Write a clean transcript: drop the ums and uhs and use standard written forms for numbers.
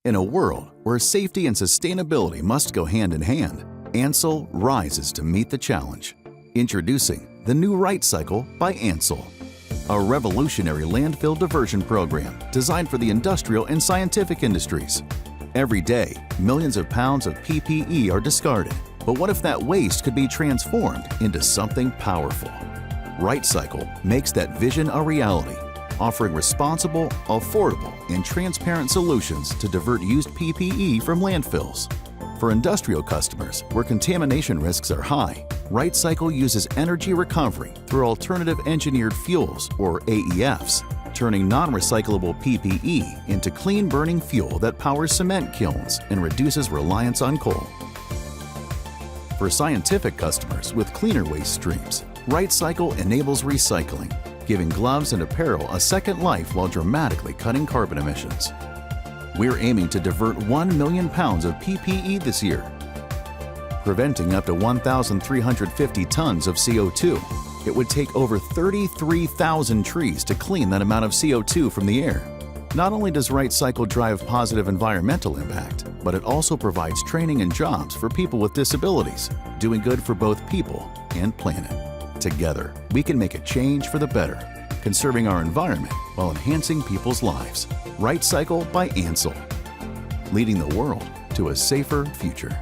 In a world where safety and sustainability must go hand in hand, Ansell rises to meet the challenge. Introducing the new RightCycle by Ansell, a revolutionary landfill diversion program designed for the industrial and scientific industries. Every day, millions of pounds of PPE are discarded, but what if that waste could be transformed into something powerful? RightCycle makes that vision a reality, offering responsible, affordable, and transparent solutions to divert used PPE from landfills. For industrial customers where contamination risks are high, RightCycle uses energy recovery through alternative engineered fuels, or AEFs, turning non-recyclable PPE into clean-burning fuel that powers cement kilns and reduces reliance on coal. For scientific customers with cleaner waste streams, RightCycle enables recycling, giving gloves and apparel a second life while dramatically cutting carbon emissions. We're aiming to divert 1 million pounds of PPE this year, preventing up to 1,350 tons of CO2. It would take over 33,000 trees to clean that amount of CO2 from the air. Not only does RightCycle drive positive environmental impact, but it also provides training and jobs for people with disabilities, doing good for both people and planet. Together, we can make a change for the better, conserving our environment while enhancing people's lives. RightCycle by Ansell, leading the world to a safer future.